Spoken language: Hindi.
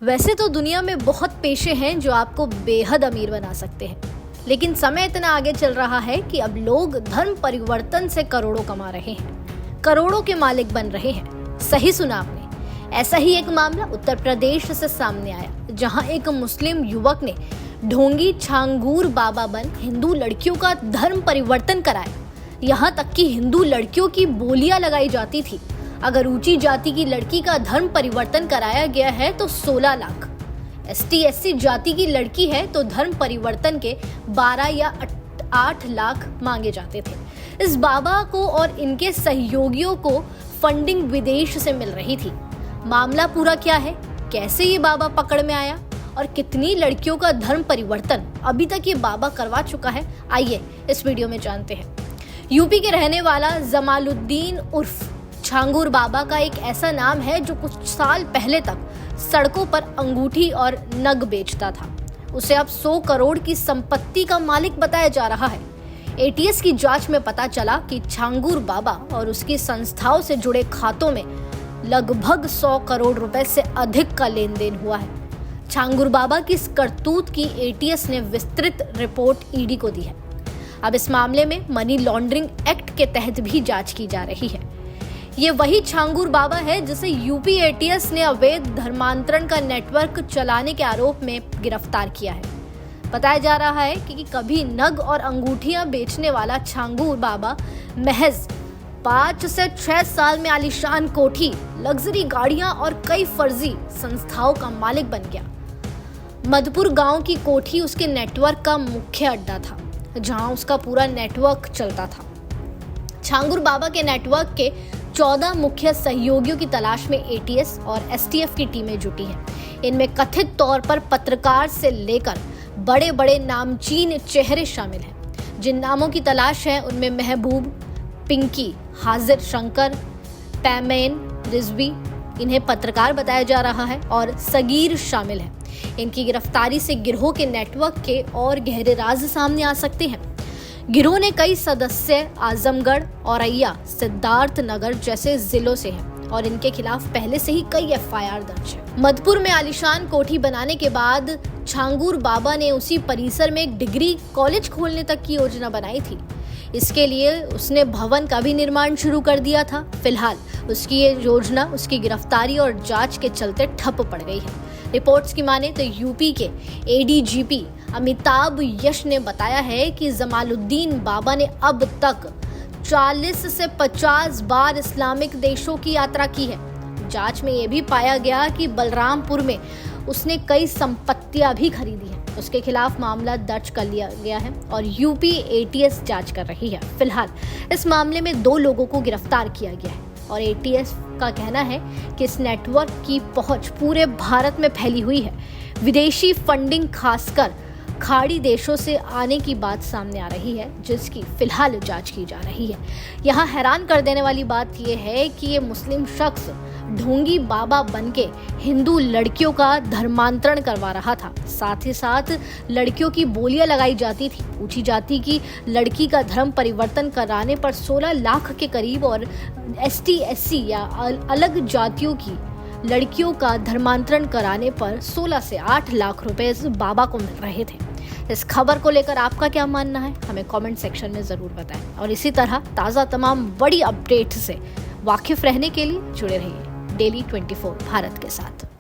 वैसे तो दुनिया में बहुत पेशे हैं जो आपको बेहद अमीर बना सकते हैं, लेकिन समय इतना आगे चल रहा है कि अब लोग धर्म परिवर्तन से करोड़ों कमा रहे हैं, करोड़ों के मालिक बन रहे हैं। सही सुना आपने। ऐसा ही एक मामला उत्तर प्रदेश से सामने आया, जहां एक मुस्लिम युवक ने ढोंगी छांगूर बाबा बन हिंदू लड़कियों का धर्म परिवर्तन कराया। यहाँ तक कि हिंदू लड़कियों की बोलियां लगाई जाती थी। अगर ऊंची जाति की लड़की का धर्म परिवर्तन कराया गया है तो 16 लाख, ST/SC जाति की लड़की है तो धर्म परिवर्तन के 12 या 8 लाख मांगे जाते थे। इस बाबा को और इनके सहयोगियों को फंडिंग विदेश से मिल रही थी। मामला पूरा क्या है, कैसे ये बाबा पकड़ में आया और कितनी लड़कियों का धर्म परिवर्तन अभी तक ये बाबा करवा चुका है, आइए इस वीडियो में जानते हैं। यूपी के रहने वाला जमालुद्दीन उर्फ छांगूर बाबा का एक ऐसा नाम है जो कुछ साल पहले तक सड़कों पर अंगूठी और नग बेचता था। उसे अब 100 करोड़ की संपत्ति का मालिक बताया जा रहा है। ATS की जांच में पता चला कि छांगूर बाबा और उसकी संस्थाओं से जुड़े खातों में लगभग 100 करोड़ रुपए से अधिक का लेन देन हुआ है। छांगूर बाबा की इस करतूत की ATS ने विस्तृत रिपोर्ट ED को दी है। अब इस मामले में मनी लॉन्ड्रिंग एक्ट के तहत भी जांच की जा रही है। ये वही छांगूर बाबा है जिसे यूपी ATS ने अवैध धर्मांतरण का नेटवर्क चलाने के आरोप में गिरफ्तार किया है। बताया जा रहा है कि कभी नग और अंगूठियां बेचने वाला छांगूर बाबा महज 5 से 6 साल में आलीशान कोठी, लग्जरी गाड़ियां और कई फर्जी संस्थाओं का मालिक बन गया। मधुपुर गांव की कोठी उसके नेटवर्क का मुख्य अड्डा था, जहां उसका पूरा नेटवर्क चलता था। छांगूर बाबा के नेटवर्क के 14 मुख्य सहयोगियों की तलाश में ATS और STF की टीमें जुटी हैं। इनमें कथित तौर पर पत्रकार से लेकर बड़े बड़े नामचीन चेहरे शामिल हैं। जिन नामों की तलाश है उनमें महबूब, पिंकी, हाजिर शंकर, पैमेन, रिजवी, इन्हें पत्रकार बताया जा रहा है, और सगीर शामिल है। इनकी गिरफ्तारी से गिरोह के नेटवर्क के और गहरे राज सामने आ सकते हैं। गिरोह ने कई सदस्य आजमगढ़, औरैया, सिद्धार्थ नगर जैसे जिलों से हैं और इनके खिलाफ पहले से ही कई FIR दर्ज है। मधुपुर में आलीशान कोठी बनाने के बाद छांगूर बाबा ने उसी परिसर में एक डिग्री कॉलेज खोलने तक की योजना बनाई थी। इसके लिए उसने भवन का भी निर्माण शुरू कर दिया था। फिलहाल उसकी ये योजना उसकी गिरफ्तारी और जांच के चलते ठप पड़ गई है। रिपोर्ट्स की माने तो यूपी के ADGP अमिताभ यश ने बताया है कि जमालुद्दीन बाबा ने अब तक 40 से 50 बार इस्लामिक देशों की यात्रा की है। जांच में यह भी पाया गया कि बलरामपुर में उसने कई संपत्तियां भी खरीदी हैं। उसके खिलाफ मामला दर्ज कर लिया गया है और यूपी ATS जांच कर रही है। फिलहाल इस मामले में 2 लोगों को गिरफ्तार किया गया है और ATS का कहना है कि इस नेटवर्क की पहुंच पूरे भारत में फैली हुई है। विदेशी फंडिंग खासकर खाड़ी देशों से आने की बात सामने आ रही है, जिसकी फिलहाल जांच की जा रही है। यहाँ हैरान कर देने वाली बात यह है कि ये मुस्लिम शख्स ढोंगी बाबा बनके हिंदू लड़कियों का धर्मांतरण करवा रहा था। साथ ही साथ लड़कियों की बोलियां लगाई जाती थी। ऊंची जाति की लड़की का धर्म परिवर्तन कराने पर 16 लाख के करीब और ST/SC या अलग जातियों की लड़कियों का धर्मांतरण कराने पर 16 से 8 लाख रुपए इस बाबा को मिल रहे थे। इस खबर को लेकर आपका क्या मानना है, हमें कमेंट सेक्शन में जरूर बताएं और इसी तरह ताज़ा तमाम बड़ी अपडेट से वाकिफ रहने के लिए जुड़े रहिए डेली 24 भारत के साथ।